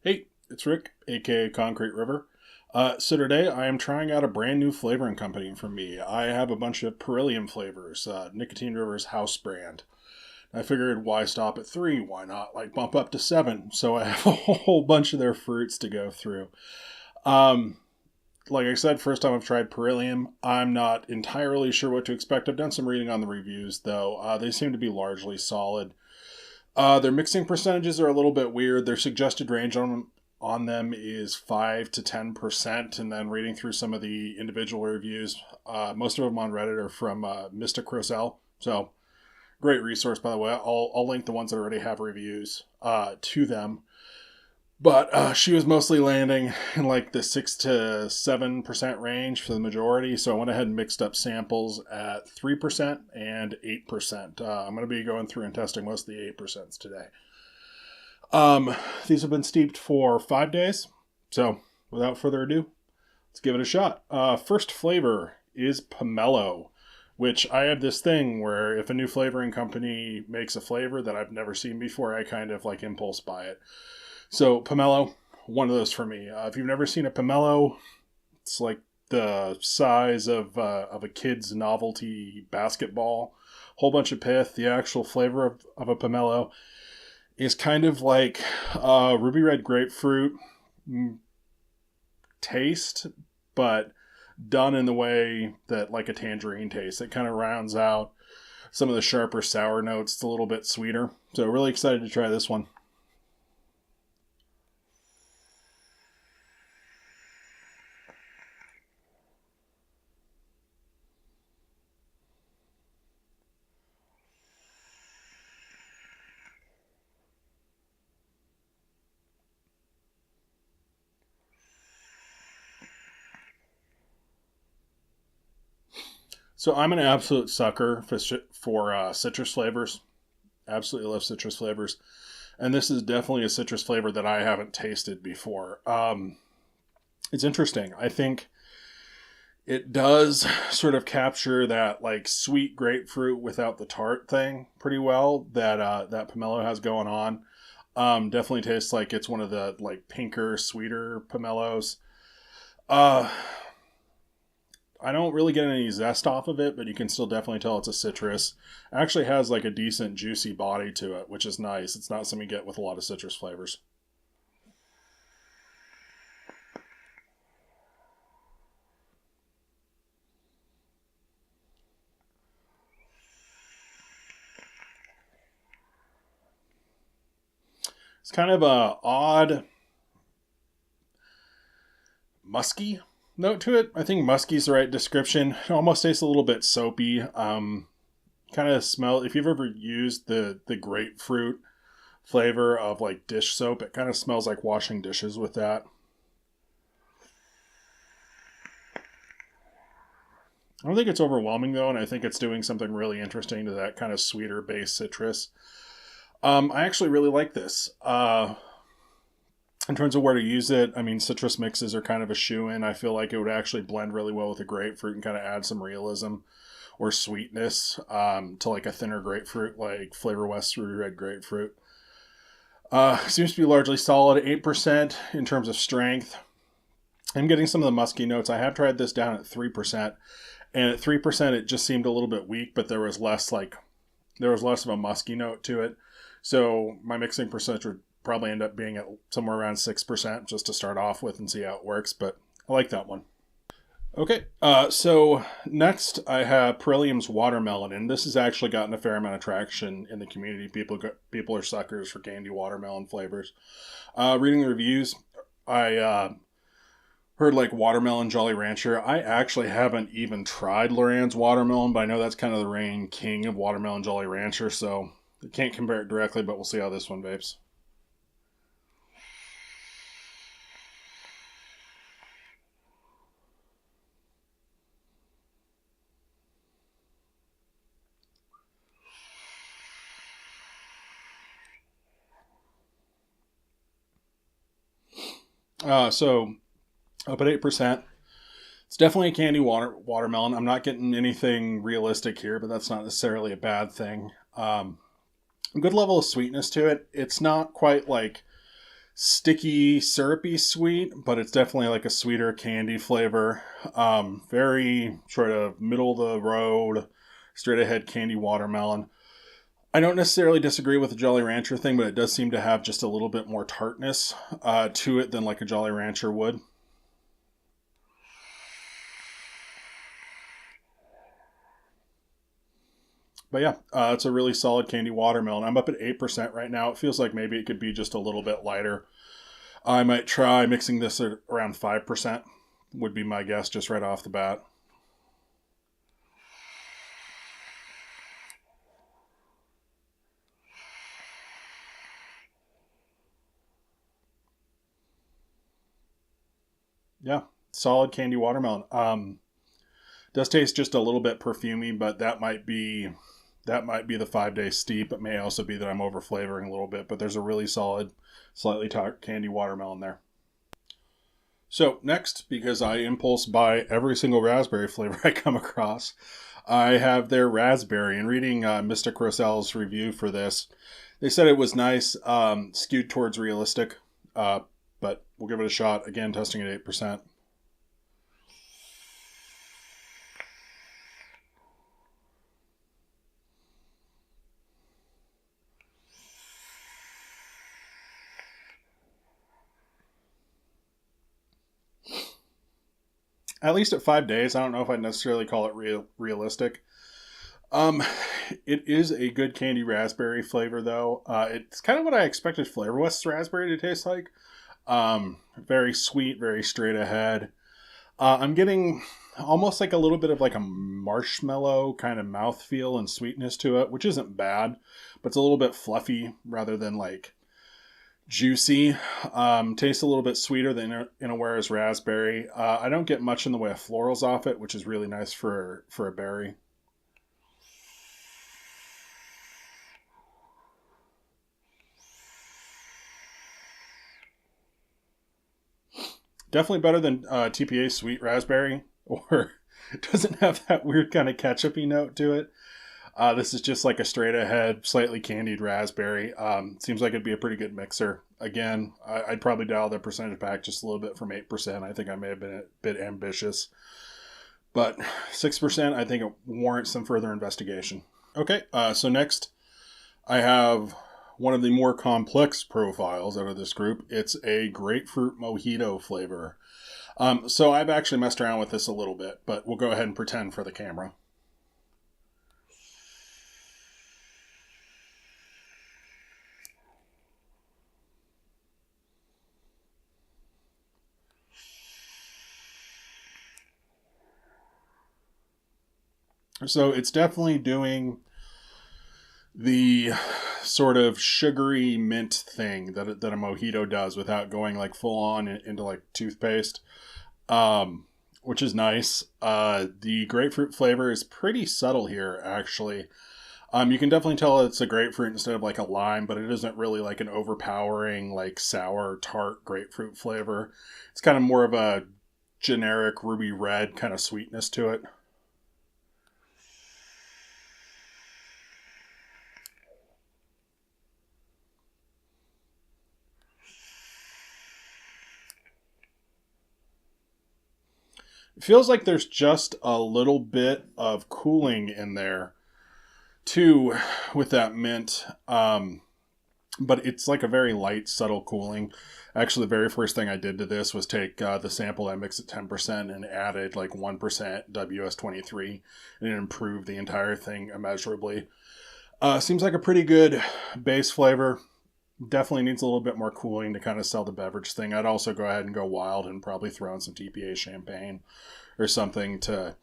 Hey, it's Rick, aka Concrete River. So today I am trying out a brand new flavoring company for me. I have a bunch of Purilium flavors, Nicotine River's house brand. I figured why stop at three? Why not like bump up to seven? So I have a whole bunch of their fruits to go through. Um, like I said, first time I've tried Purilium. I'm not entirely sure what to expect. I've done some reading on the reviews though. They seem to be largely solid. Their mixing percentages are a little bit weird. Their suggested range on them is 5 to 10%. And then reading through some of the individual reviews, most of them on Reddit are from Mystic Roselle. So great resource, by the way. I'll link the ones that already have reviews to them. But she was mostly landing in like the 6 to 7% range for the majority. So I went ahead and mixed up samples at 3% and 8%. I'm going to be going through and testing most of the 8% today. These have been steeped for 5 days. So without further ado, let's give it a shot. First flavor is pomelo, which I have this thing where if a new flavoring company makes a flavor that I've never seen before, I kind of like impulse buy it. So pomelo, one of those for me. If you've never seen a pomelo, it's like the size of a kid's novelty basketball. Whole bunch of pith. The actual flavor of a pomelo is kind of like ruby red grapefruit taste, but done in the way that like a tangerine tastes. It kind of rounds out some of the sharper sour notes. It's a little bit sweeter. So really excited to try this one. So I'm an absolute sucker for citrus flavors. Absolutely love citrus flavors, and this is definitely a citrus flavor that I haven't tasted before. It's interesting. I think it does sort of capture that like sweet grapefruit without the tart thing pretty well that pomelo has going on. Definitely tastes like it's one of the like pinker, sweeter pomelos. Uh, I don't really get any zest off of it, but you can still definitely tell it's a citrus. It actually has like a decent juicy body to it, which is nice. It's not something you get with a lot of citrus flavors. It's kind of a odd musky note to it. I think musky is the right description. It almost tastes a little bit soapy. Kind of smell. If you've ever used the grapefruit flavor of like dish soap, it kind of smells like washing dishes with that. I don't think it's overwhelming though, and I think it's doing something really interesting to that kind of sweeter base citrus. I actually really like this. In terms of where to use it, I mean, citrus mixes are kind of a shoe-in. I feel like it would actually blend really well with a grapefruit and kind of add some realism or sweetness to like a thinner grapefruit, like Flavor West Ruby Red Grapefruit. Seems to be largely solid, 8% in terms of strength. I'm getting some of the musky notes. I have tried this down at 3%, and at 3% it just seemed a little bit weak, but there was less of a musky note to it. So my mixing percentage would probably end up being at somewhere around 6% just to start off with and see how it works, but I like that one. Okay, so next I have Purilium's Watermelon, and this has actually gotten a fair amount of traction in the community. People are suckers for candy watermelon flavors. Reading the reviews, I heard like Watermelon Jolly Rancher. I actually haven't even tried Loran's Watermelon, but I know that's kind of the reign king of Watermelon Jolly Rancher, so I can't compare it directly, but we'll see how this one vapes. So up at 8%. It's definitely a candy watermelon. I'm not getting anything realistic here, but that's not necessarily a bad thing. A good level of sweetness to it. It's not quite like sticky, syrupy sweet, but it's definitely like a sweeter candy flavor. Very sort of middle of the road, straight ahead candy watermelon. I don't necessarily disagree with the Jolly Rancher thing, but it does seem to have just a little bit more tartness to it than like a Jolly Rancher would. But yeah, it's a really solid candy watermelon. I'm up at 8% right now. It feels like maybe it could be just a little bit lighter. I might try mixing this at around 5%, would be my guess just right off the bat. Yeah, solid candy watermelon. Does taste just a little bit perfumey, but that might be the 5-day steep. It may also be that I'm over flavoring a little bit, but there's a really solid, slightly tart candy watermelon there. So next, because I impulse buy every single raspberry flavor I come across, I have their raspberry. And reading Mystic Roselle's review for this, they said it was nice, skewed towards realistic, but we'll give it a shot. Again, testing at 8%. At least at 5 days, I don't know if I'd necessarily call it realistic. Um, it is a good candy raspberry flavor, though. It's kind of what I expected Flavor West's raspberry to taste like. Very sweet, very straight ahead. I'm getting almost like a little bit of like a marshmallow kind of mouthfeel and sweetness to it, which isn't bad, but it's a little bit fluffy rather than like juicy. Tastes a little bit sweeter than Innoware's raspberry. I don't get much in the way of florals off it, which is really nice for a berry. Definitely better than TPA sweet raspberry, or it doesn't have that weird kind of ketchupy note to it. This is just like a straight ahead, slightly candied raspberry. Seems like it'd be a pretty good mixer. Again, I'd probably dial the percentage back just a little bit from 8%. I think I may have been a bit ambitious. But 6%, I think it warrants some further investigation. Okay, so next I have one of the more complex profiles out of this group. It's a grapefruit mojito flavor. So I've actually messed around with this a little bit, but we'll go ahead and pretend for the camera. So it's definitely doing the sort of sugary mint thing that a mojito does without going like full on into like toothpaste, which is nice. The grapefruit flavor is pretty subtle here, actually. You can definitely tell it's a grapefruit instead of like a lime, but it isn't really like an overpowering, like sour, tart grapefruit flavor. It's kind of more of a generic ruby red kind of sweetness to it. It feels like there's just a little bit of cooling in there too with that mint. But it's like a very light, subtle cooling. Actually, the very first thing I did to this was take the sample I mixed at 10% and added like 1% WS23, and it improved the entire thing immeasurably. Seems like a pretty good base flavor. Definitely needs a little bit more cooling to kind of sell the beverage thing. I'd also go ahead and go wild and probably throw in some TPA champagne or something to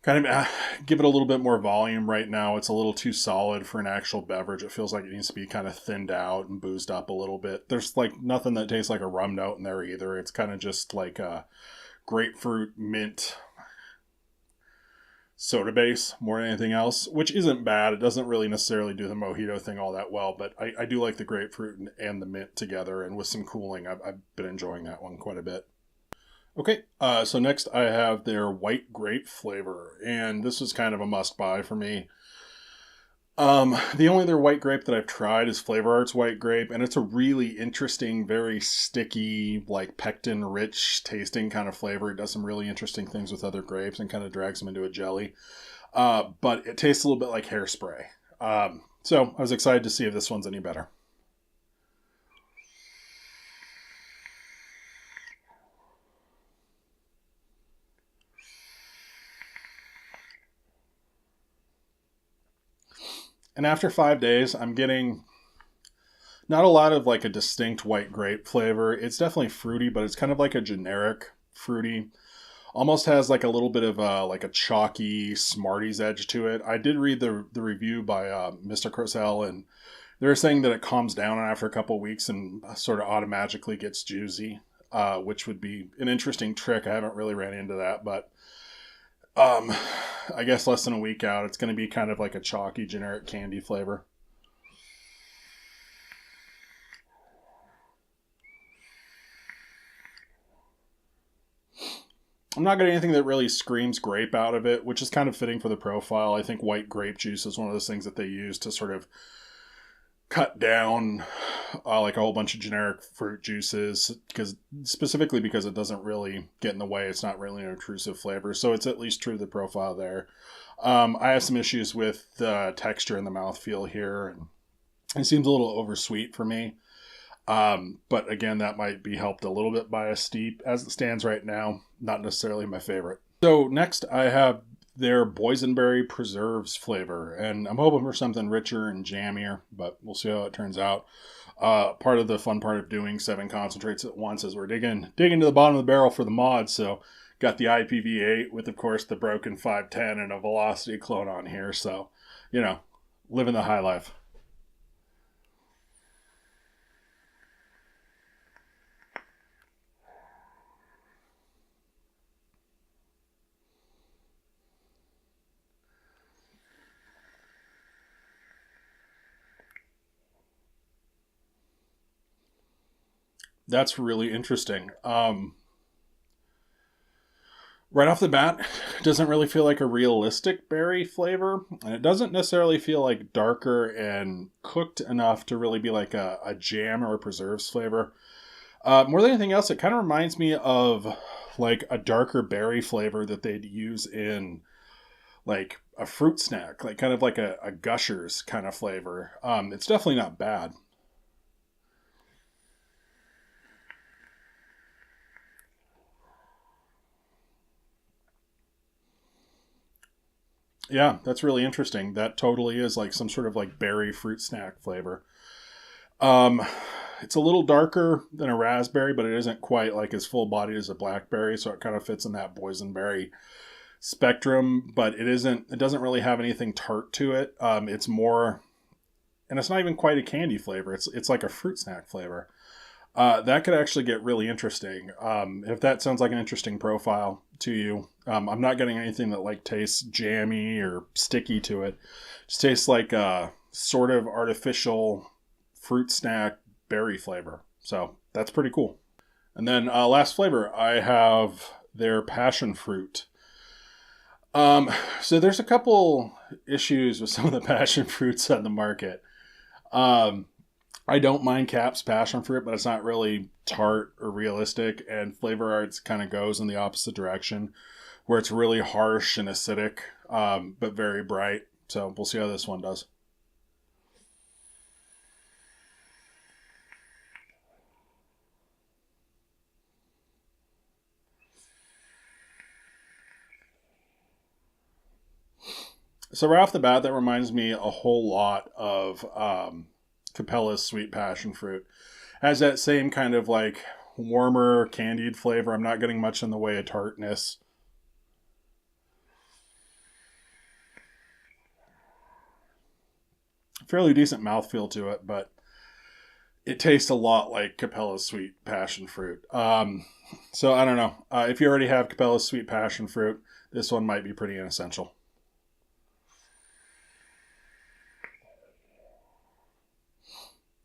kind of give it a little bit more volume. Right now it's a little too solid for an actual beverage. It feels like it needs to be kind of thinned out and boozed up a little bit. There's like nothing that tastes like a rum note in there either. It's kind of just like a grapefruit mint soda base more than anything else, which isn't bad. It doesn't really necessarily do the mojito thing all that well, but I do like the grapefruit and the mint together, and with some cooling, I've been enjoying that one quite a bit. Okay, so next I have their white grape flavor, and this was kind of a must buy for me. The only other white grape that I've tried is Flavor Arts white grape, and it's a really interesting, very sticky, like pectin-rich tasting kind of flavor. It does some really interesting things with other grapes and kind of drags them into a jelly. But it tastes a little bit like hairspray. So I was excited to see if this one's any better. And after 5 days, I'm getting not a lot of like a distinct white grape flavor. It's definitely fruity, but it's kind of like a generic fruity. Almost has like a little bit of like a chalky Smarties edge to it. I did read the review by Mr. Crosell, and they're saying that it calms down after a couple of weeks and sort of automatically gets juicy, which would be an interesting trick. I haven't really ran into that, but I guess less than a week out, it's going to be kind of like a chalky generic candy flavor. I'm not getting anything that really screams grape out of it, which is kind of fitting for the profile. I think white grape juice is one of those things that they use to sort of cut down like a whole bunch of generic fruit juices, specifically because it doesn't really get in the way. It's not really an intrusive flavor, so it's at least true to the profile there. I have some issues with the texture and the mouthfeel here, and it seems a little oversweet for me. But again, that might be helped a little bit by a steep. As it stands right now, not necessarily my favorite. So next I have their boysenberry preserves flavor, and I'm hoping for something richer and jammier, but we'll see how it turns out. Part of the fun part of doing 7 concentrates at once is we're digging to the bottom of the barrel for the mod. So got the IPv8 with, of course, the broken 510 and a velocity clone on here. So, you know, living the high life. That's really interesting. Right off the bat, it doesn't really feel like a realistic berry flavor, and it doesn't necessarily feel like darker and cooked enough to really be like a jam or a preserves flavor. More than anything else, it kind of reminds me of like a darker berry flavor that they'd use in like a fruit snack, like kind of like a Gushers kind of flavor. It's definitely not bad. Yeah, that's really interesting. That totally is like some sort of like berry fruit snack flavor. Um, it's a little darker than a raspberry, but it isn't quite like as full bodied as a blackberry, so it kind of fits in that boysenberry spectrum. But it isn't. It doesn't really have anything tart to it. It's more, and it's not even quite a candy flavor. It's like a fruit snack flavor. That could actually get really interesting. If that sounds like an interesting profile to you, I'm not getting anything that like tastes jammy or sticky to it. It just tastes like a sort of artificial fruit snack berry flavor. So that's pretty cool. And then last flavor, I have their passion fruit. So there's a couple issues with some of the passion fruits on the market. Um, I don't mind Cap's passion fruit, but it's not really tart or realistic. And Flavor Arts kind of goes in the opposite direction, where it's really harsh and acidic, but very bright. So we'll see how this one does. So right off the bat, that reminds me a whole lot of Capella's sweet passion fruit. Has that same kind of like warmer candied flavor. I'm not getting much in the way of tartness. Fairly decent mouthfeel to it, but it tastes a lot like Capella's sweet passion fruit. So I don't know. If you already have Capella's sweet passion fruit, this one might be pretty inessential.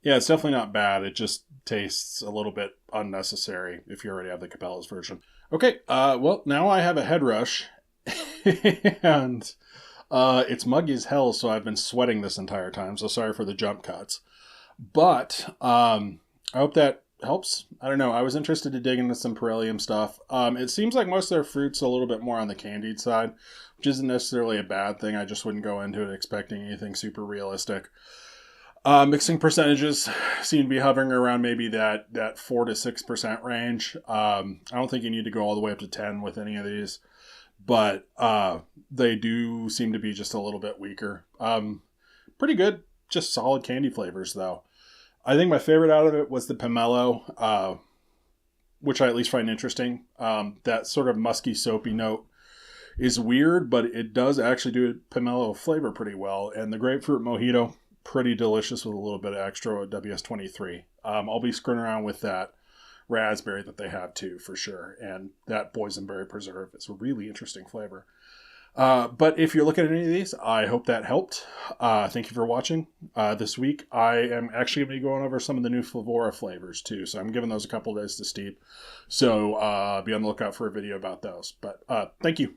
Yeah, it's definitely not bad. It just tastes a little bit unnecessary if you already have the Capella's version. Okay, well, now I have a head rush. And It's muggy as hell, so I've been sweating this entire time, so sorry for the jump cuts. But I hope that helps. I don't know. I was interested to dig into some Purilium stuff. It seems like most of their fruit's a little bit more on the candied side, which isn't necessarily a bad thing. I just wouldn't go into it expecting anything super realistic. Mixing percentages seem to be hovering around maybe that 4 to 6% range. I don't think you need to go all the way up to 10 with any of these, but they do seem to be just a little bit weaker. Pretty good, just solid candy flavors though. I think my favorite out of it was the pomelo, which I at least find interesting. That sort of musky, soapy note is weird, but it does actually do pomelo flavor pretty well. And the grapefruit mojito, pretty delicious with a little bit of extra WS23. I'll be screwing around with that raspberry that they have too, for sure. And that boysenberry preserve is a really interesting flavor. But if you're looking at any of these, I hope that helped. Thank you for watching. This week, I am actually going to be going over some of the new Flavora flavors too. So I'm giving those a couple days to steep. So be on the lookout for a video about those. But thank you.